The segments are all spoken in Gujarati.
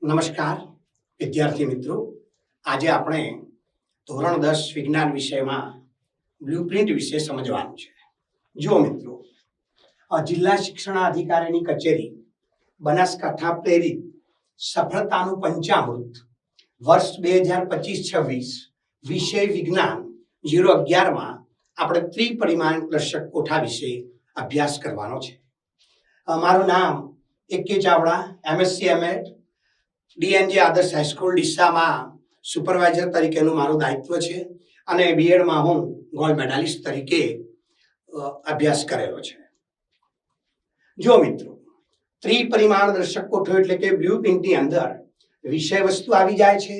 નમસ્કાર વિદ્યાર્થી મિત્રો, આજે આપણે ધોરણ 10 વિજ્ઞાન વિષયમાં બ્લુપ્રિન્ટ વિશે સમજવાનું છે. જો મિત્રો, જિલ્લા શિક્ષણાધિકારીની કચેરી બનાસકાંઠા પ્રેરિત સફળતાનું પંચામૃત વર્ષ 2025-26 વિષય વિજ્ઞાન 011માં આપણે ત્રિપરિમાણ દર્શક કોઠા વિશે અભ્યાસ કરવાનો છે. મારું નામ AK Chavda, MSc MA DNJ આદર્શ હાઈસ્કૂલ ડીસામાં સુપરવાઇઝર તરીકેનું મારું દાયિત્વ છે અને બીએડમાં હું ગોલ્ડ મેડાલિસ્ટ તરીકે અભ્યાસ કરેલો છે. જો મિત્રો, ત્રિપરિમાણ દર્શક કોઠો એટલે કે બ્લુપ્રિન્ટની અંદર વિષય વસ્તુ આવી જાય છે,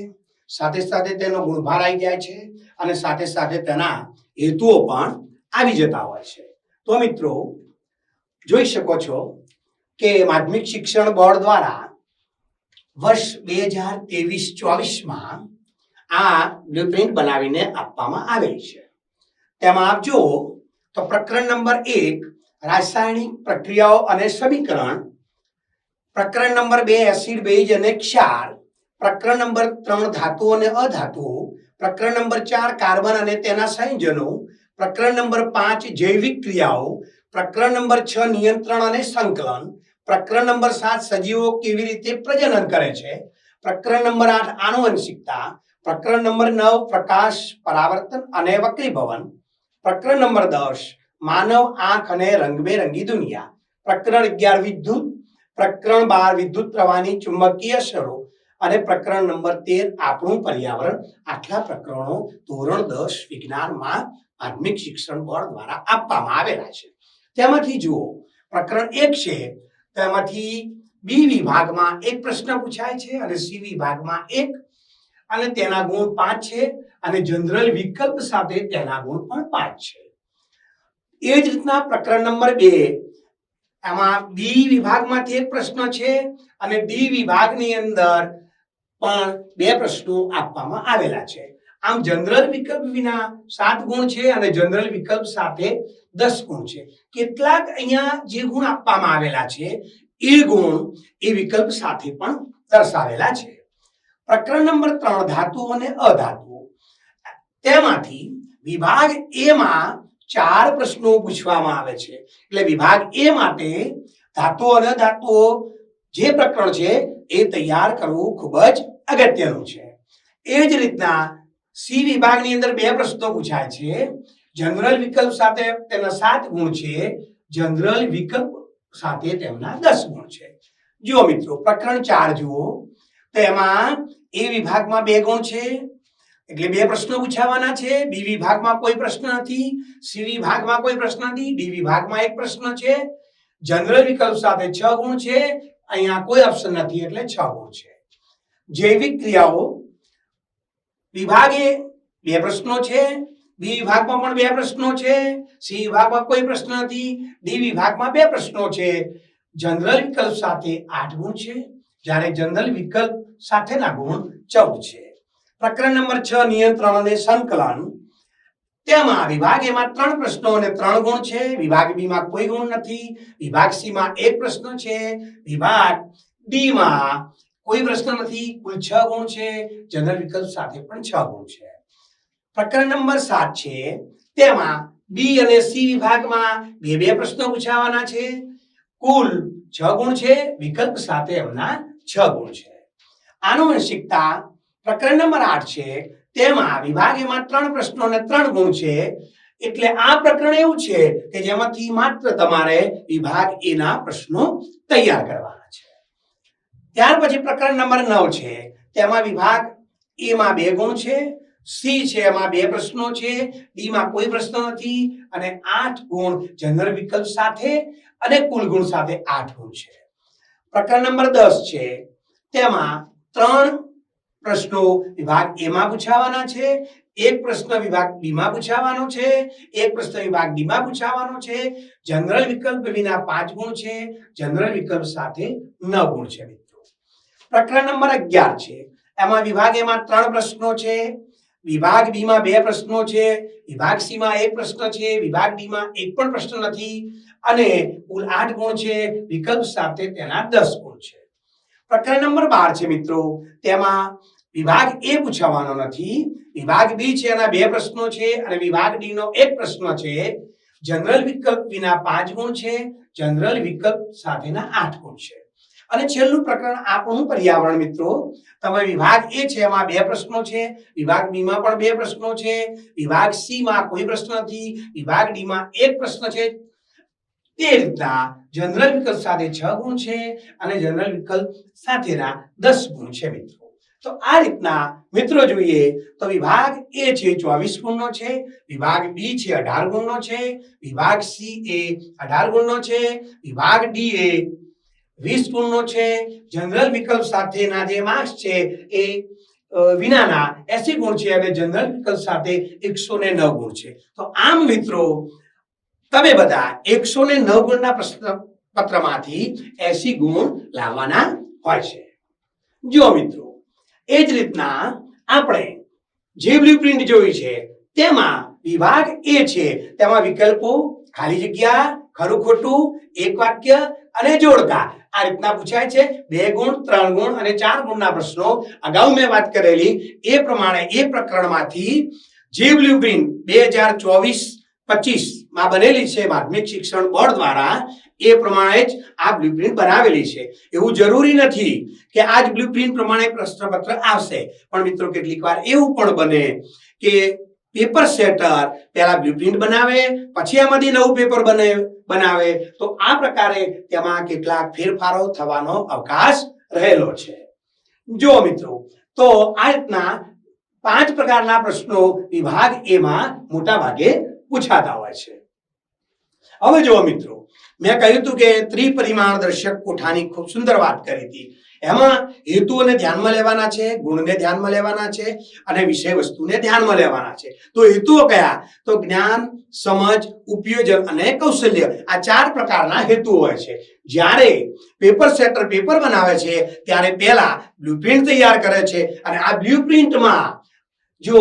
સાથે સાથે તેનો ગુણભાર આવી જાય છે અને સાથે સાથે તેના હેતુઓ પણ આવી જતા હોય છે. તો મિત્રો, જોઈ શકો છો કે માધ્યમિક શિક્ષણ બોર્ડ દ્વારા વર્ષ 2023-24માં આ બ્લુપ્રિન્ટ બનાવીને આપવામાં આવેલી છે. તેમાં આપ જુઓ તો પ્રકરણ નંબર 1 રાસાયણિક પ્રક્રિયાઓ અને સમીકરણ, પ્રકરણ નંબર 2 એસિડ બેઝ અને ક્ષાર, પ્રકરણ નંબર 3 ધાતુઓ અને અધાતુઓ, પ્રકરણ નંબર 4 કાર્બન અને તેના સંયોજનો, પ્રકરણ નંબર 5 જૈવિક ક્રિયાઓ, પ્રકરણ નંબર 6 નિયંત્રણ અને સંકલન, પ્રકરણ નંબર 7 સજીવો કેવી રીતે પ્રજનન કરે છે, પ્રકરણ નંબર 8 આનુવંશિકતા, પ્રકરણ નંબર 9 પ્રકાશ પરાવર્તન અને વક્રીભવન, પ્રકરણ નંબર 10 માનવ આંખ અને રંગબેરંગી દુનિયા, પ્રકરણ 11 વિદ્યુત, પ્રકરણ 12 વિદ્યુત પ્રવાહની ચુંબકીય અસરો અને પ્રકરણ નંબર 13 આપણું પર્યાવરણ. આટલા પ્રકરણો ધોરણ 10 વિજ્ઞાનમાં માધ્યમિક શિક્ષણ બોર્ડ દ્વારા આપવામાં આવેલા છે. તેમાંથી જુઓ, પ્રકરણ 1 છે, તેમાંથી બી વિભાગમાં એક પ્રશ્ન પૂછાય છે અને સી વિભાગમાં એક, અને તેના ગુણ 5 છે અને જનરલ વિકલ્પ સાથે તેના ગુણ પણ 5 છે. એ જ રીતના પ્રકરણ નંબર 2, એમાં બી વિભાગમાંથી એક પ્રશ્ન છે અને ડી વિભાગની અંદર પણ 2 પ્રશ્નો આપવામાં આવેલા છે. આમ જનરલ વિકલ્પ વિના 7 ગુણ છે અને જનરલ વિકલ્પ સાથે 10 ગુણ છે. કેટલાક અહીંયા જે ગુણ આપવામાં આવેલા છે એ ગુણ એ વિકલ્પ સાથે પણ દર્શાવેલા છે. પ્રકરણ નંબર 3 ધાતુઓ અને અધાતુઓ, તેમાંથી વિભાગ એ માં 4 પ્રશ્નો પૂછવામાં આવે છે. એટલે વિભાગ એ માટે ધાતુઓ અને અધાતુઓ જે પ્રકરણ છે એ તૈયાર કરવું ખૂબ જ અગત્યનું છે. એ જ રીતના સી વિભાગની અંદર 2 પ્રશ્નો પૂછાય છે. જનરલ વિકલ્પ સાથે તેના 7 ગુણ છે, જનરલ વિકલ્પ સાથે તેમના 10 ગુણ છે. જુઓ મિત્રો, પ્રકરણ 4 જુઓ તો એમાં એ વિભાગમાં 2 ગુણ છે, એટલે 2 પ્રશ્નો પૂછાવાના છે. બી વિભાગમાં કોઈ પ્રશ્ન નથી, સી વિભાગમાં કોઈ પ્રશ્ન નથી, ડી વિભાગમાં એક પ્રશ્ન છે. જનરલ વિકલ્પ સાથે 6 ગુણ છે, અહીંયા કોઈ ઓપ્શન નથી એટલે 6 ગુણ છે. જૈવિક ક્રિયાઓ વિભાગે 2 પ્રશ્નો છે, બી વિભાગમાં પણ 2 પ્રશ્નો છે, સી વિભાગમાં કોઈ પ્રશ્ન નથી, ડી વિભાગમાં 2 પ્રશ્નો છે. જનરલ વિકલ્પ સાથે 8 ગુણ છે, જ્યારે જનરલ વિકલ્પ સાથેના ગુણ 14 છે. પ્રકરણ નંબર 6 નિયંત્રણ અને સંકલન, તેમાં વિભાગ એમાં 3 પ્રશ્નો અને 3 ગુણ છે, વિભાગ બી માં કોઈ ગુણ નથી, વિભાગ સી માં 1 પ્રશ્ન છે, વિભાગ ડી માં કોઈ પ્રશ્ન નથી, કુલ 6 ગુણ છે, જનરલ વિકલ્પ સાથે પણ 6 ગુણ છે. પ્રકરણ નંબર 7 છે, તેમાં બી અને સી વિભાગમાં 2 પ્રશ્નો પૂછાવાના છે, કુલ 6 ગુણ છે, વિકલ્પ સાથે એમના 6 ગુણ છે. આનુવંશિકતા પ્રકરણ નંબર 8 છે, તેમાં વિભાગ એમાં 3 પ્રશ્નો અને 3 ગુણ છે, એટલે આ પ્રકરણ એવું છે કે જેમાંથી માત્ર તમારે વિભાગ એ ના પ્રશ્નો તૈયાર કરવાના છે. ત્યાર પછી પ્રકરણ નંબર 9 છે, તેમાં વિભાગ એ માં 2 ગુણ છે, સી છે એમાં 2 પ્રશ્નો છે, ડી માં કોઈ પ્રશ્ન નથી અને 8 ગુણ જનરલ વિકલ્પ સાથે અને કુલ ગુણ સાથે 8 ગુણ છે. પ્રકરણ નંબર 10 છે, તેમાં 3 પ્રશ્નો વિભાગ એ માં પૂછાવાના છે, 1 પ્રશ્ન વિભાગ બી માં પૂછાવાનો છે, 1 પ્રશ્ન વિભાગ ડી માં પૂછાવાનો છે. જનરલ વિકલ્પ વિના 5 ગુણ છે, જનરલ વિકલ્પ સાથે 9 ગુણ છે. મિત્રો, પ્રકરણ નંબર 11 છે, એમાં વિભાગ એ માં 3 પ્રશ્નો છે, વિભાગ બી માં 2 પ્રશ્નો છે, વિભાગ સી માં 1 પ્રશ્ન છે, વિભાગ ડી માં 1 પણ પ્રશ્ન નથી અને કુલ 8 ગુણ છે, વિકલ્પ સાથે તેના 10 ગુણ છે. પ્રકરણ નંબર 12 છે મિત્રો. તેમાં વિભાગ એ પૂછવાનો નથી, વિભાગ બી છે, એના 2 પ્રશ્નો છે અને વિભાગ ડી નો 1 પ્રશ્ન છે. જનરલ વિકલ્પ વિના 5 ગુણ છે, જનરલ વિકલ્પ સાથેના 8 ગુણ છે. અને છેલ્લું પ્રકરણ આપણું પર્યાવરણ મિત્રો. તમે વિભાગ એ છે એમાં 2 પ્રશ્નો છે, વિભાગ બી માં પણ 2 પ્રશ્નો છે, વિભાગ સી માં કોઈ પ્રશ્ન નથી, વિભાગ ડી માં 1 પ્રશ્ન છે. તે રીતના જનરલ વિકલ્પ સાથે 6 ગુણ છે અને જનરલ વિકલ્પ સાથેના 10 ગુણ છે મિત્રો. તો આ રીતના મિત્રો જોઈએ તો વિભાગ એ છે 24 ગુણનો છે, વિભાગ બી છે 18 ગુણનો છે, વિભાગ સી એ 18 ગુણનો છે, વિભાગ ડી એ 20 ગુણનો છે. જનરલ વિકલ્પ સાથેના જે માર્ક્સ છે એ વિનાના 80 ગુણ છે અને જનરલ વિકલ્પ સાથે 109 ગુણ છે. તો આમ મિત્રો તમે બધા 109 ગુણના પ્રશ્ન પત્રમાંથી 80 ગુણ લાવવાના હોય છે. જો મિત્રો એ જ રીતના આપણે જે બ્લુપ્રિન્ટ જોઈ છે તેમાં વિભાગ એ છે, તેમાં વિકલ્પો, ખાલી જગ્યા, ખરું ખોટું, એક વાક્ય અને જોડકા આ રીતના પૂછાય છે. 2 ગુણ, 3 ગુણ અને 4 ગુણના પ્રશ્નો અગાઉ મેં વાત કરેલી એ પ્રમાણે એ પ્રકરણમાંથી જે બ્લુપ્રિન્ટ 2024-25 માં બનેલી છે માધ્યમિક શિક્ષણ બોર્ડ દ્વારા, એ પ્રમાણે જ આ બ્લુપ્રિન્ટ બનાવેલી છે. એવું જરૂરી નથી કે આ જ બ્લુપ્રિન્ટ પ્રમાણે પ્રશ્નપત્ર આવશે, પણ મિત્રો કેટલીક વાર એવું પણ બને કે પેપર સેટર પહેલા બ્લુપ્રિન્ટ બનાવે પછી આમાંથી નવું પેપર બનાવે. તો આ પ્રકારે તેમાં કેટલાક ફેરફારો થવાનો અવકાશ રહેલો છે. જો મિત્રો તો આ રીતના 5 પ્રકારના પ્રશ્નો વિભાગ એ માં મોટા ભાગે પૂછાતા હોય છે. હવે જો મિત્રો મેં કહ્યું હતું કે ત્રિપરિમાણ દર્શક કોઠાની ખૂબ સુંદર વાત કરી હતી. એમાં હેતુઓને ધ્યાનમાં લેવાના છે, ગુણને ધ્યાનમાં લેવાના છે અને વિષય વસ્તુને ધ્યાનમાં લેવાના છે. તો હેતુઓ કયા? તો જ્ઞાન, સમજ, ઉપયોજન અને કૌશલ્ય. આ 4 પ્રકારના હેતુ હોય છે. જ્યારે પેપર સેટર પેપર બનાવે છે ત્યારે પહેલા બ્લુપ્રિન્ટ તૈયાર કરે છે અને આ બ્લુપ્રિન્ટમાં જો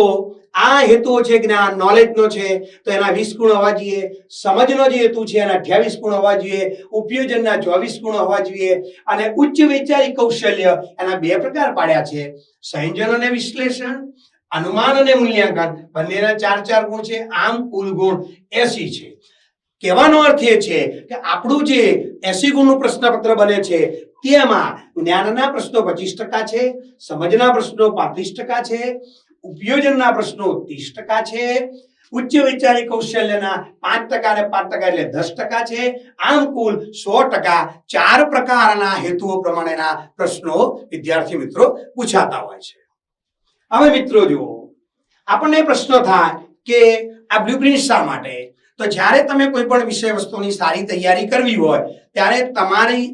આ હેતુઓ છે જ્ઞાન નોલેજનો છે તો એના 20 ગુણ હોવા જોઈએ, સમજનો જે હેતુ છે એના 28 ગુણ હોવા જોઈએ, ઉપયોજનના 24 ગુણ હોવા જોઈએ અને ઉચ્ચ વૈચારિક કૌશલ્ય એના 2 પ્રકાર પાડ્યા છે, સંયોજન અને વિશ્લેષણ, અનુમાન અને મૂલ્યાંકન, બંનેના 4 ગુણ છે. આમ કુલ ગુણ 80 છે. કહેવાનો અર્થ એ છે કે આપણું જે 80 ગુણનું પ્રશ્નપત્ર બને છે તેમાં જ્ઞાનના પ્રશ્નો 25% છે, સમજના પ્રશ્નો 35% છે, ઉપયોજનના પ્રશ્નો 30% છે, ઉચ્ચ વૈચારિક કૌશલ્યના 5% અને 5% એટલે 10% છે. આમ કુલ 100% 4 પ્રકારના હેતુઓ પ્રમાણેના પ્રશ્નો વિદ્યાર્થી મિત્રો પૂછાતા હોય છે. હવે મિત્રો જુઓ આપણને પ્રશ્ન થાય કે આ બ્લુપ્રિન્ટ શા માટે? તો જ્યારે તમે કોઈ પણ વિષય વસ્તુની સારી તૈયારી કરવી હોય ત્યારે તમારી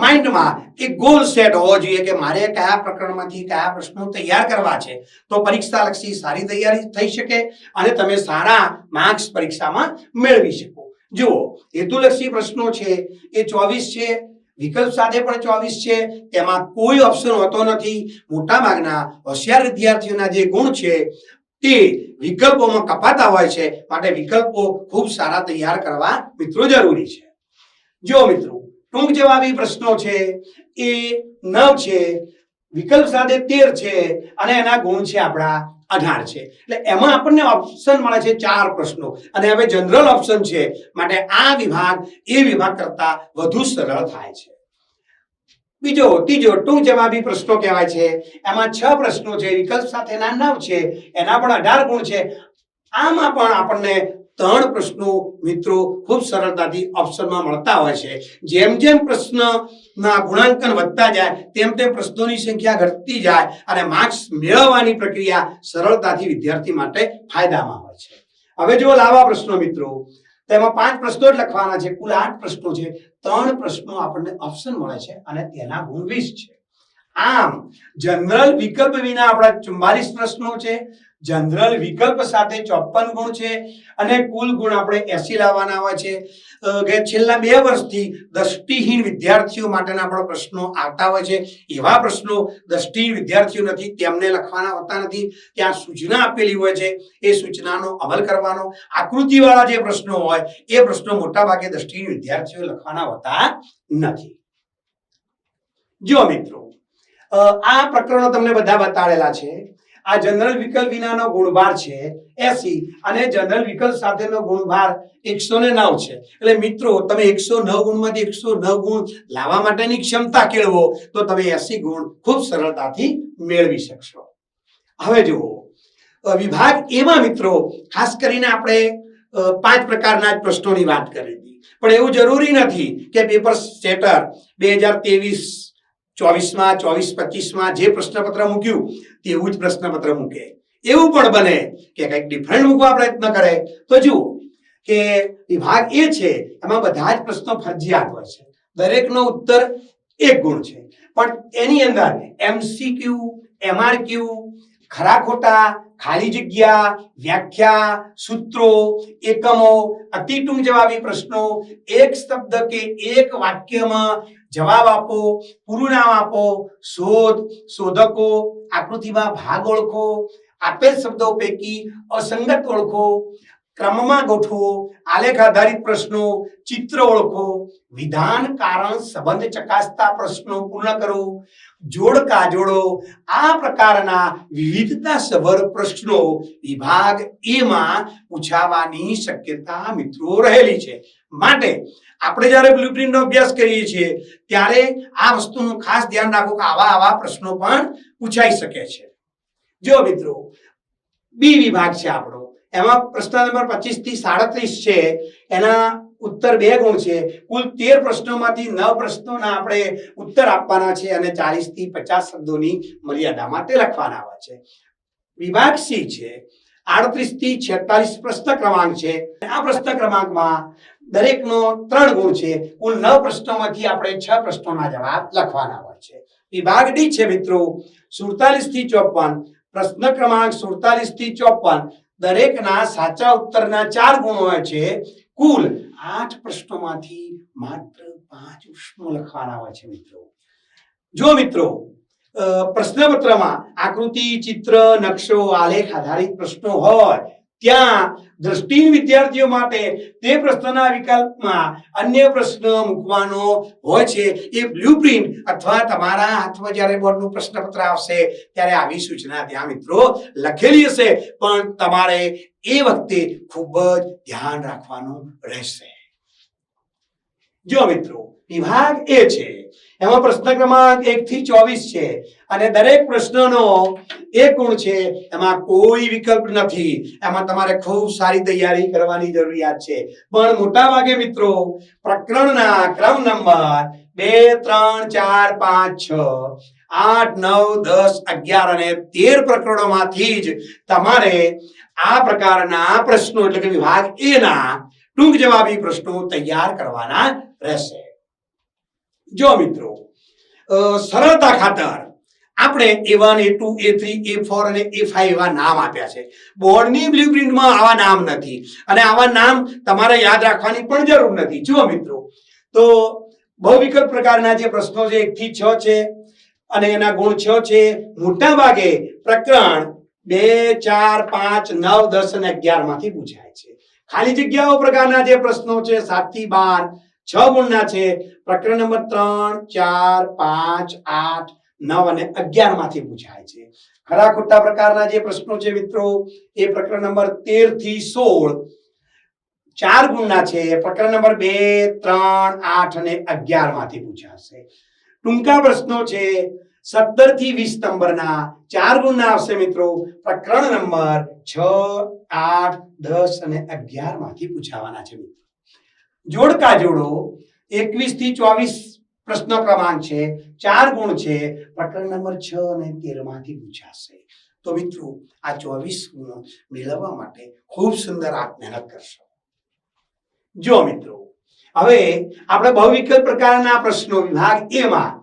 માઇન્ડમાં એક ગોલ સેટ હોવો જોઈએ કે મારે કયા પ્રકરણમાંથી કયા પ્રશ્નો તૈયાર કરવા છે તો પરીક્ષા લક્ષી સારી તૈયારી થઈ શકે અને તમે સારા માર્ક્સ પરીક્ષામાં મેળવી શકો. જુઓ હેતુલક્ષી પ્રશ્નો છે એ 24 છે, વિકલ્પ સાથે પણ 24 છે, તેમાં કોઈ ઓપ્શન હોતો નથી. મોટા ભાગના હોશિયાર વિદ્યાર્થીઓના જે ગુણ છે તે વિકલ્પોમાં કપાતા હોય છે, માટે વિકલ્પો ખૂબ સારા તૈયાર કરવા મિત્રો જરૂરી છે. જો મિત્રો ટૂંક જવાબી પ્રશ્નો છે એ 9 છે, વિકલ્પ સાથે 13 છે અને એના ગુણ છે આપણા 18 છે. એટલે એમાં આપણને ઓપ્શન મળે છે 4 પ્રશ્નો અને હવે જનરલ ઓપ્શન છે માટે આ વિભાગ એ વિભાગ કરતા વધુ સરળ થાય છે. ત્રીજો ટૂંક જવાબી પ્રશ્નો કહેવાય છે. એમાં 6 પ્રશ્નો છે, વિકલ્પ સાથેના 9 છે, એના પણ 18 ગુણ છે. આમાં પણ આપણને 3 પ્રશ્નો મિત્રો ખૂબ સરળતાથી ઓપ્શનમાં મળતા હોય છે. જેમ જેમ પ્રશ્નના ગુણાંકન વધતા જાય તેમ તેમ પ્રશ્નોની સંખ્યા ઘટતી જાય અને માર્ક્સ મેળવવાની પ્રક્રિયા સરળતાથી વિદ્યાર્થી માટે ફાયદામાં હોય છે. હવે જો લાવા પ્રશ્નો મિત્રો તેમાં 5 પ્રશ્નો જ લખવાના છે, કુલ 8 પ્રશ્નો છે, 3 પ્રશ્નો આપણને ઓપ્શન મળે છે અને તેના ગુણ 20 છે. આમ જનરલ વિકલ્પ વિના આપણા 44 પ્રશ્નો છે, જનરલ વિકલ્પ સાથે 54 ગુણ છે અને કુલ ગુણ આપણે 80 લાવવાના હોય છે. છેલ્લા 2 વર્ષથી દ્રષ્ટિહીન વિદ્યાર્થીઓ માટેના આપણા પ્રશ્નો આવતા હોય છે. એવા પ્રશ્નો દ્રષ્ટિહીન વિદ્યાર્થીઓ નથી તેમને લખવાના હોતા નથી, ત્યાં સૂચના આપેલી હોય છે, એ સૂચનાનો અમલ કરવાનો. આકૃતિવાળા જે પ્રશ્નો હોય એ પ્રશ્નો મોટા ભાગે દ્રષ્ટિહીન વિદ્યાર્થીઓ લખવાના હોતા નથી. જો મિત્રો, આ પ્રકરણો તમને બધા બતાડેલા છે. આ જનરલ વિકલ્પ વિનાનો ગુણભાર છે 80 અને જનરલ વિકલ્પ સાથેનો ગુણભાર 109 છે. એટલે મિત્રો તમે 109 ગુણમાંથી 109 ગુણ લાવવા માટેની ક્ષમતા કેળવો તો તમે 80 ગુણ ખૂબ સરળતાથી મેળવી શકશો. હવે જુઓ, વિભાગ એમાં મિત્રો ખાસ કરીને આપણે 5 પ્રકારના જ પ્રશ્નોની વાત કરી હતી, પણ એવું જરૂરી નથી કે પેપર સેટર 2023-24માં 24-25માં જે પ્રશ્નપત્ર મૂક્યું તેવું જ પ્રશ્નપત્ર મૂકે. એવું પણ બને કે કંઈક ડિફરન્ટ મૂકવા પ્રયત્ન કરે. તો જુઓ કે વિભાગ એ છે એમાં બધા જ પ્રશ્નો ફરજિયાત હોય છે. દરેકનો ઉત્તર 1 ગુણ છે, પણ એની અંદર MCQ, MRQ, ખરા ખોટા, ખાલી જગ્યા, વ્યાખ્યા, સૂત્રો, એકમો, અતિ ટૂંક જવાબી પ્રશ્નો, એક શબ્દ કે એક વાક્યમાં જવાબ આપો, પૂરું નામ આપો, શોધ, શોધકો, આકૃતિમાં ભાગ ઓળખો, આપેલ શબ્દો પૈકી અસંગત ઓળખો, ક્રમમાં ગોઠવો, આલેખ આધારિત પ્રશ્નો, ચિત્ર ઓળખો, વિધાન કારણ સંબંધ ચકાસતા પ્રશ્નો પૂર્ણ કરો, જોડકા જોડો. આ પ્રકારના વિવિધતાસભર પ્રશ્નો વિભાગ એ માં પૂછાવાની શક્યતા મિત્રો રહેલી છે. માટે આપણે જ્યારે બ્લુપ્રિન્ટનો અભ્યાસ કરીએ છીએ ત્યારે આ વસ્તુનું ખાસ ધ્યાન રાખો કે આવા પ્રશ્નો પણ પૂછાઈ શકે છે. જો મિત્રો, બી વિભાગ છે આપણો, એમાં પ્રશ્ન નંબર 25 થી 37 છે, એના ઉત્તર 2 ગુણ છે. કુલ 13 પ્રશ્નોમાંથી 9 પ્રશ્નોના આપણે ઉત્તર આપવાના છે અને 40 થી 50 શબ્દોની મર્યાદામાં તે લખવાના આવે છે. વિભાગ સી છે, 38 થી 46 પ્રશ્ન ક્રમાંક છે. આ પ્રશ્ન ક્રમાંકમાં દરેકનો 3 ગુણ છે. કુલ 9 પ્રશ્નોમાંથી આપણે 6 પ્રશ્નોના જવાબ લખવાના હોય છે. વિભાગ ડી છે મિત્રો, 47 થી 54 પ્રશ્ન ક્રમાંક 47 થી 54 દરેકના સાચા ઉત્તરના 4 ગુણ હોય છે. કુલ 8 પ્રશ્નોમાંથી માત્ર 5 પ્રશ્નો લખવાના હોય છે મિત્રો. જો મિત્રો, પ્રશ્નપત્રમાં આકૃતિ, ચિત્ર, નકશો, આલેખ આધારિત પ્રશ્નો હોય ત્યાં દ્રષ્ટિહીન વિદ્યાર્થીઓ માટે તે પ્રશ્નના વિકલ્પમાં અન્ય પ્રશ્ન મૂકવાનો હોય છે. એ બ્લુપ્રિન્ટ અથવા તમારા હાથમાં જ્યારે બોર્ડનું પ્રશ્નપત્ર આવશે ત્યારે આવી સૂચના ત્યાં મિત્રો લખેલી હશે, પણ તમારે એ વખતે ખૂબ જ ધ્યાન રાખવાનું રહેશે. જો મિત્રો, વિભાગ એ છે, એમાં પ્રશ્ન ક્રમાંક 1 થી 24 છે અને દરેક પ્રશ્નનો 1 ગુણ છે. એમાં કોઈ વિકલ્પ નથી. એમાં તમારે ખૂબ સારી તૈયારી કરવાની જરૂરિયાત છે. પણ મોટા ભાગે મિત્રો પ્રકરણના ક્રમ નંબર 2, 3, 4, 5, 6, 8, 9, 10, 11 અને 13 પ્રકરણોમાંથી જ તમારે આ પ્રકારના પ્રશ્નો એટલે કે વિભાગ એ ના ટૂંક જવાબી પ્રશ્નો તૈયાર કરવાના રહેશે. જો મિત્રો, સરળતા ખાતર આપણે A1, A2, A3, A4 અને A5 એવા નામ આપ્યા છે. બોર્ડની બ્લુપ્રિન્ટમાં આવા નામ નથી અને આવા નામ તમારે યાદ રાખવાની પણ જરૂર નથી. જુઓ મિત્રો, તો બહુવિકલ્પ પ્રકારના જે પ્રશ્નો છે 1 થી 6 છે અને એના ગુણ 6 છે. મોટા ભાગે પ્રકરણ 2, 4, 5, 9, 10 અને 11 માંથી પૂછાય છે. ખાલી જગ્યાઓ પ્રકારના જે પ્રશ્નો છે 7 થી 12 6 ગુણના છે. પ્રકરણ નંબર 3, 4, 5, 8, 9 અને 11 માંથી પૂછાય છે. ખરા ખોટા પ્રકારના જે પ્રશ્નો છે મિત્રો એ પ્રકરણ નંબર 13 થી 16 4 ગુણના છે. પ્રકરણ નંબર 2, 3, 8 અને 11 માંથી પૂછાશે. ટૂંકા પ્રશ્નો છે 17 થી 20 નંબરના 4 ગુણના આવશે મિત્રો. પ્રકરણ નંબર 6, 8, 10 અને 11 માંથી પૂછાવાના છે મિત્રો. જોડકા જોડો 21 થી 24 પ્રશ્ન ક્રમાંક છે, 4 ગુણ છે. પ્રકરણ નંબર 6 અને 13 માંથી પૂછાશે. તો મિત્રો આ 24 ગુણ મેળવવા માટે ખૂબ સુંદર આપ મહેનત કરશો. જો મિત્રો, હવે આપણે બહુવિકલ્પ પ્રકારના પ્રશ્નો વિભાગ એ માં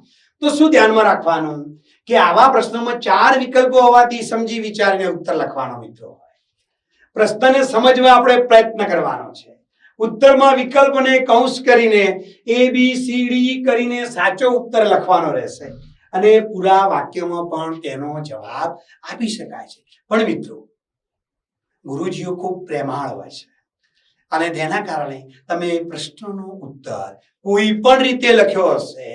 તો શું ધ્યાનમાં રાખવાનું કે આવા પ્રશ્નોમાં 4 વિકલ્પો હોવાથી સમજી વિચારીને ઉત્તર લખવાનો મિત્રો. પ્રશ્નને સમજવા આપણે પ્રયત્ન કરવાનો છે. ઉત્તરમાં વિકલ્પને કૌંસ કરીને ABCD કરીને સાચો ઉત્તર લખવાનો રહેશે અને પૂરા વાક્યમાં પણ તેનો જવાબ આપી શકાય છે. પણ મિત્રો, ગુરુજીઓ ખૂબ પ્રેમાળ હોય છે અને તેના કારણે તમે પ્રશ્નનો ઉત્તર કોઈ પણ રીતે લખ્યો હશે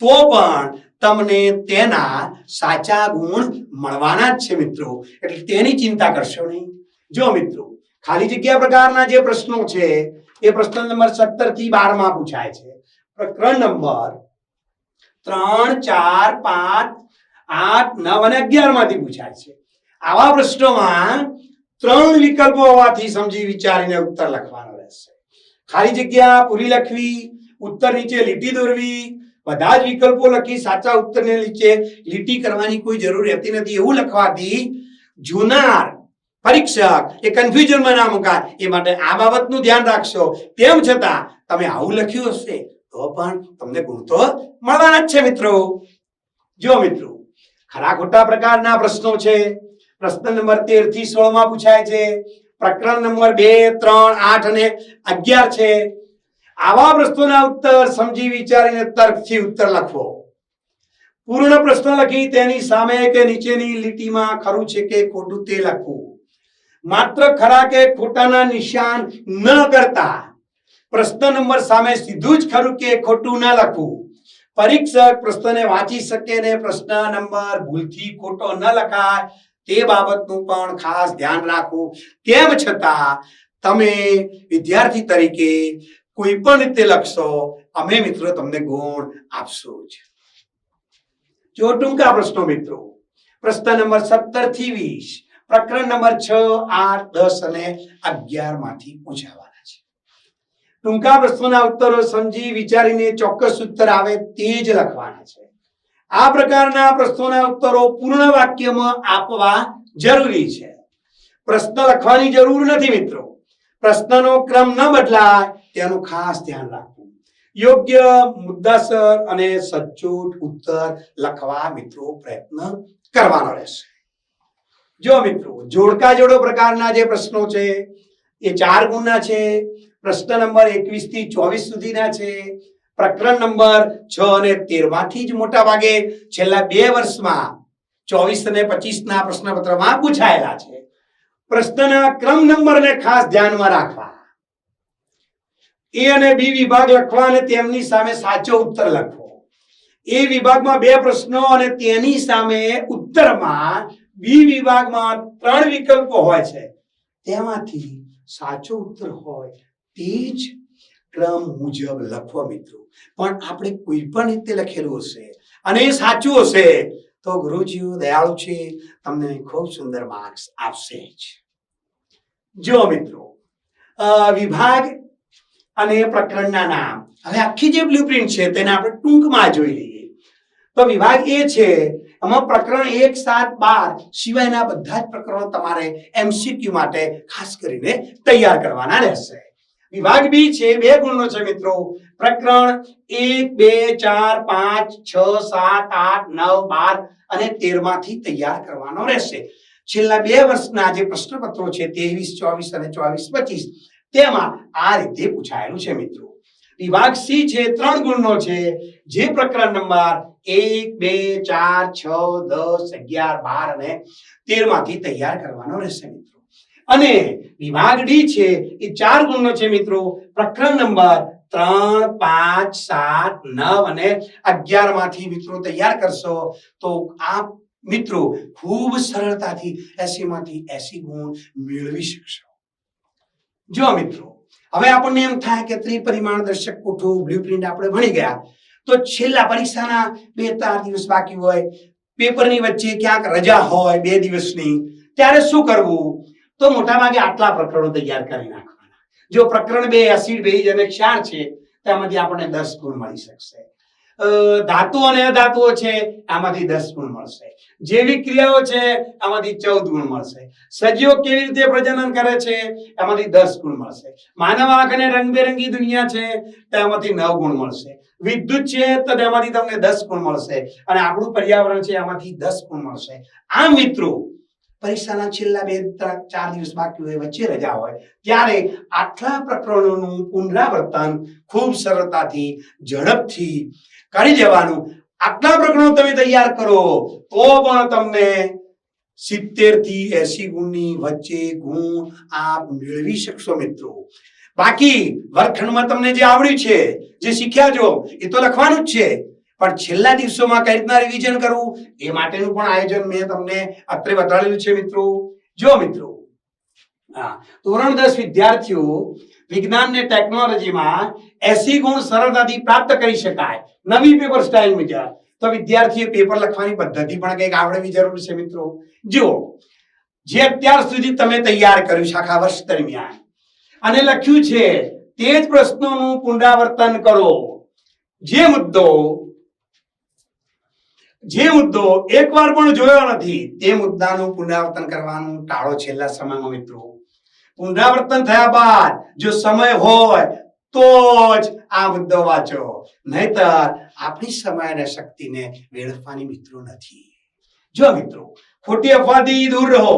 તો પણ તમને તેના સાચા ગુણ મળવાના જ છે મિત્રો, એટલે તેની ચિંતા કરશો નહીં. જો મિત્રો ખાલી જગ્યા પ્રકારના જે પ્રશ્નો છે એ પ્રશ્ન નંબર 17 થી 12 માં પૂછાય છે. પ્રકરણ નંબર 3, 4, 5, 8, 9 અને 11 માંથી પૂછાય છે. આવા પ્રશ્નોમાં 3 વિકલ્પો હોવાથી સમજી વિચારીને ઉત્તર લખવાનો રહેશે. ખાલી જગ્યા પૂરી લખવી, ઉત્તર નીચે લીટી દોરવી, બધા જ વિકલ્પો લખી સાચા ઉત્તરને નીચે લીટી કરવાની કોઈ જરૂર રહેતી નથી. એવું લખવાથી જોનાર પરીક્ષક એ કન્ફ્યુઝનમાં ના મુકાય, એ માટે આ બાબતનું ધ્યાન રાખશો. તેમ છતાં તમે આવું લખ્યું હશે તો પણ તમને ગુણ તો મળવાના જ છે મિત્રો. જો મિત્રો ખરા ખોટા પ્રકારના પ્રશ્નો છે. પ્રશ્ન નંબર 13 થી 16 માં પૂછાય છે. પ્રકરણ નંબર 2, 3, 8 અને 11 છે. આવા પ્રશ્નોના ઉત્તર સમજી વિચારીને તર્કથી ઉત્તર લખવો. પૂર્ણ પ્રશ્ન લખી તેની સામે કે નીચેની લીટીમાં ખરું છે કે ખોટું તે લખવું. માત્ર ખરા કે ખોટાના નિશાન ન કરતા પ્રશ્ન નંબર સામે સીધું જ ખરું કે ખોટું ન લખવું. પરીક્ષક પ્રશ્નને વાંચી શકે ને પ્રશ્ન નંબર ભૂલથી ખોટો ન લખાય તે બાબતનું પણ ખાસ ધ્યાન રાખવું. તેમ છતાં તમે વિદ્યાર્થી તરીકે કોઈ પણ રીતે લખશો, અમે મિત્રો તમને ગુણ આપશું જ. જો ટૂંકા પ્રશ્નો મિત્રો પ્રશ્ન નંબર 17 થી 20 પ્રકરણ નંબર 6, 8, 10 અને 11 માંથી પૂછાવાના છે. ટૂંકા પ્રશ્નોના ઉત્તરો સમજી વિચારીને ચોક્કસ ઉત્તર આવે તે જ લખવાના છે. આ પ્રકારના પ્રશ્નોના ઉત્તરો પૂર્ણ વાક્યમાં આપવા જરૂરી છે. પ્રશ્ન લખવાની જરૂર નથી મિત્રો. પ્રશ્નનો ક્રમ ન બદલાય તેનું ખાસ ધ્યાન રાખવું. યોગ્ય મુદ્દાસર અને સચોટ ઉત્તર લખવા મિત્રો પ્રયત્ન કરવાનો રહેશે. જો મિત્રો જોડકા જોડો પ્રકારના જે પ્રશ્નો છે એ 4 ગુણના છે. પ્રશ્ન નંબર 21 થી 24 સુધીના છે. પ્રકરણ નંબર 6 અને 13 માંથી જ મોટા ભાગે છેલ્લા 2 વર્ષમાં 24 અને 25 ના પ્રશ્નપત્રમાં પૂછાયેલા છે. પ્રશ્નના ક્રમ નંબરને ખાસ ધ્યાનમાં રાખવા. એ અને બી વિભાગ લખવા અને તેમની સામે સાચો ઉત્તર લખવો. એ વિભાગમાં 2 પ્રશ્નો અને તેની સામે ઉત્તરમાં બી વિભાગમાં 3 વિકલ્પો હોય છે. તેમાંથી સાચો ઉત્તર હોય તે જ ક્રમ મુજબ લખવો મિત્રો. પણ આપણે કોઈ પણ રીતે લખેલું હશે અને એ સાચું હશે તો ગુરુજીઓ દયાળુ છે, તમને ખૂબ સુંદર માર્ક્સ આપશે જ. જો મિત્રો વિભાગ અને પ્રકરણના નામ હવે આખી જે બ્લુપ્રિન્ટ છે તેને આપણે ટૂંકમાં જોઈ લઈએ. તો વિભાગ એ છે આમાં પ્રકરણ 1, 7, 12 સિવાયના બધા જ પ્રકરણો તમારે એમસીક્યુ માટે ખાસ કરીને તૈયાર કરવાના રહેશે. વિભાગ બી છે 2 ગુણનો છે મિત્રો. પ્રકરણ 1, 2, 4, 5, 6, 7, 8, 9, 12 અને 13 માંથી તૈયાર કરવાનો રહેશે. છેલ્લા 2 વર્ષના જે પ્રશ્નપત્રો છે 23, 24 અને 24, 25 તેમાં આ રીતે પૂછાયેલું છે મિત્રો. વિભાગ સી છે 3 ગુણનો છે, જે પ્રકરણ નંબર 1, 2, 4, 6, 10, 11, 12 અને 13 માંથી તૈયાર કરવાનો રહેશે મિત્રો. અને વિભાગ ડી છે એ 4 ગુણનો છે મિત્રો. પ્રકરણ નંબર 3, 5, 7, 9 અને 11 માંથી મિત્રો તૈયાર કરશો તો આ મિત્રો ખૂબ સરળતાથી 80 માંથી 80 ગુણ મેળવી શકશો. જો મિત્રો હવે આપણને એમ થાય કે ત્રિપરિમાણ દર્શક કોઠું બ્લુપ્રિન્ટ આપણે ભણી ગયા, તો છેલ્લા પરીક્ષાના 2-4 દિવસ બાકી હોય, પેપરની વચ્ચે ક્યાંક રજા હોય 2 દિવસની, ત્યારે શું કરવું? તો મોટા ભાગે આટલા પ્રકરણો તૈયાર કરી નાખવાના. જો પ્રકરણ 2 એસિડ, બેઝ અને ક્ષાર છે તેમાંથી આપણને 10 ગુણ મળી શકશે. ધાતુ અને અધાતુઓ છે આમાંથી 10 ગુણ મળશે. જૈવિક ક્રિયાઓ છે આમાંથી 14 ગુણ મળશે. સજીવો કેવી રીતે પ્રજનન કરે છે એમાંથી 10 ગુણ મળશે. માનવ આંખ અને રંગબેરંગી દુનિયા છે તેમાંથી 9 ગુણ મળશે. વિદ્યુત છે તો તેમાંથી તમને 10 ગુણ મળશે. અને આપણું પર્યાવરણ છે આમાંથી 10 ગુણ મળશે. આ મિત્રો પરીક્ષાના છેલ્લા 2-4 દિવસ બાકી હોય, વચ્ચે રજા હોય, ત્યારે આટલા પ્રકરણોનું પુનરાવર્તન ખૂબ સરળતાથી ઝડપથી કરી દેવાનું. આટલા પ્રકરણો તમે તૈયાર કરો તો પણ તમને 70 થી 80 ગુણની વચ્ચે ગુણ આપ મેળવી શકશો મિત્રો. બાકી વર્ગખંડમાં તમને જે આવડ્યું છે, જે શીખ્યા છો એ તો લખવાનું જ છે. પણ છેલ્લા દિવસોમાં કઈ રીતના રિવિઝન કરવું એ માટેનું પણ આયોજન મેં તમને અત્રે બતાડેલું છે મિત્રો. જો મિત્રો, ધોરણ 10 વિદ્યાર્થીઓ વિજ્ઞાન ને ટેકનોલોજીમાં 80 ગુણ સરળતાથી પ્રાપ્ત કરી શકાય નવી પેપર સ્ટાઇલ મુજબ, તો વિદ્યાર્થીએ પેપર લખવાની પદ્ધતિ પણ કંઈક આવડવી જરૂરી છે મિત્રો. જો જે અત્યાર સુધી તમે તૈયાર કર્યું છે આખા વર્ષ દરમિયાન અને લખ્યું છે તે જ પ્રશ્નોનું પુનરાવર્તન કરો. જે મુદ્દો એકવાર પણ જોયો નથી તે મુદ્દાનું પુનરાવર્તન કરવાનું ટાળો છેલ્લા સમયમાં મિત્રો. પુનરાવર્તન થયા બાદ જો સમય હોય તો જ આ મુદ્દો વાંચો, નહીતર આપણી સમય અને શક્તિને વેડફવાની મિત્રો નથી. જો મિત્રો, ખોટી અફવાથી દૂર રહો.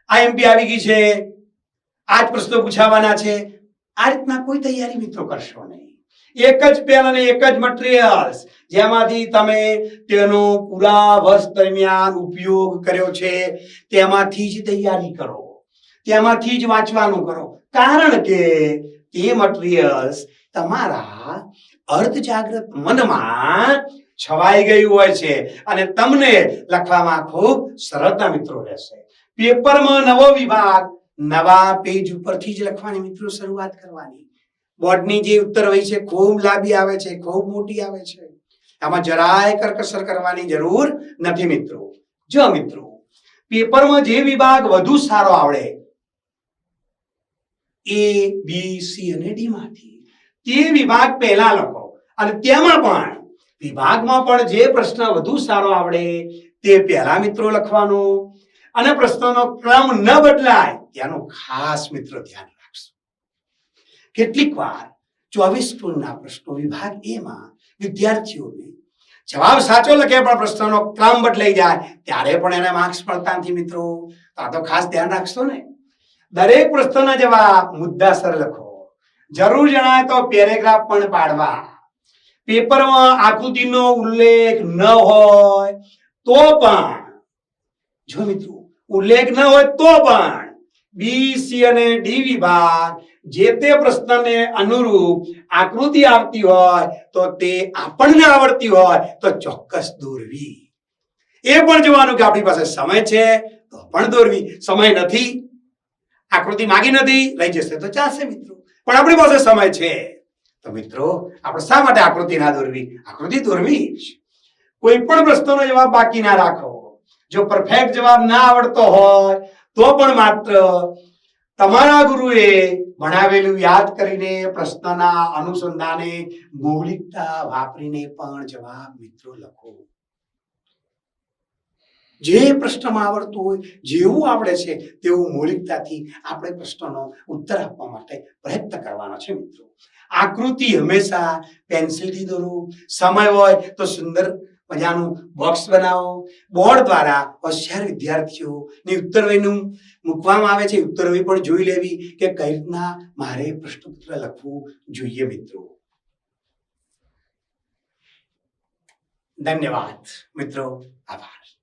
આઈએમપી આવી ગઈ છે, આજ પ્રશ્નો પૂછાવાના છે, આ રીતના કોઈ તૈયારી મિત્રો કરશો નહીં. એક જ પેન અને એક જ મટીરીયલ્સ જેમાંથી તમે તેનો પૂરા વર્ષ દરમિયાન ઉપયોગ કર્યો છે તેમાંથી જ તૈયારી કરો, તેમાંથી જ વાંચવાનું કરો. કારણ કે તે મટીરીયલ્સ તમારા અર્ધ જાગૃત મનમાં છવાઈ ગયું હોય છે અને તમને લખવામાં ખૂબ સરળતા મિત્રો રહેશે. પેપરમાં નવો વિભાગ નવા પેજ ઉપરથી જ લખવાની મિત્રો શરૂઆત કરવાની. બોર્ડની જે ઉત્તર વહી છે ખૂબ લાંબી આવે છે, ખૂબ મોટી આવે છે, આમાં જરાય કરકસર કરવાની જરૂર નથી મિત્રો. જો મિત્રો, પેપરમાં જે વિભાગ વધુ સારો આવડે A, B, C અને D માંથી તે વિભાગ પહેલા લખો અને તેમાં પણ વિભાગમાં પણ જે પ્રશ્ન વધુ સારો આવડે તે પહેલા મિત્રો લખવાનો અને પ્રશ્નોનો ક્રમ ન બદલાય તેનું ખાસ મિત્રો ધ્યાન રાખજો. કેટલીક વાર 24 ગુણના પ્રશ્નો વિભાગ A માં વિદ્યાર્થીઓને જવાબ સાચો લખે પણ પ્રશ્નનો ક્રમ બદલાઈ જાય ત્યારે પણ એને માર્ક્સ મળતા નથી મિત્રો. આ તો ખાસ ધ્યાન રાખશો ને. દરેક પ્રશ્નના જવાબ મુદ્દાસર લખો. જરૂર જણાય તો પેરેગ્રાફ પણ પાડવા. પેપરમાં આકૃતિનો ઉલ્લેખ ન હોય તો પણ, જો મિત્રો ઉલ્લેખ ન હોય તો પણ બી, સી અને ડી વિભાગ જે તે પ્રશ્નને અનુરૂપ આકૃતિ આવતી હોય તો તે આપણને આવડતી હોય તો ચોક્કસ દોરવી. એ પણ જોવાનું કે આપણી પાસે સમય છે તો પણ દોરવી, સમય નથી, આકૃતિ માંગી નથી, લઈ જશે તો ચાલશે મિત્રો, પણ આપણી પાસે સમય છે તો મિત્રો આપણે શા માટે આકૃતિ ના દોરવી? આકૃતિ દોરવી જ. કોઈ પણ પ્રશ્નનો જવાબ બાકી ના રાખો. જો પરફેક્ટ જવાબ ના આવડતો હોય તો પણ માત્ર તમારા ગુરુએ ભણાવેલું યાદ કરીને પ્રશ્નના અનુસંધાને મૌલિકતા વાપરીને પણ જવાબ મિત્રો લખો. જે પ્રશ્નમાં આવડતું હોય, જેવું આવડે છે તેવું મૌલિકતાથી આપણે પ્રશ્નનો ઉત્તર આપવા માટે પ્રયત્ન કરવાનો છે મિત્રો. આકૃતિ હંમેશા પેન્સિલથી દોરો. સમય હોય તો સુંદર મજાનું બોક્સ બનાવો. બોર્ડ દ્વારા હોશિયાર વિદ્યાર્થીઓની ઉત્તરવહીનું મૂકવામાં આવે છે. ઉત્તરવહી પણ જોઈ લેવી કે કઈ રીતના મારે પ્રશ્નપત્ર લખવું જોઈએ મિત્રો. ધન્યવાદ મિત્રો, આભાર.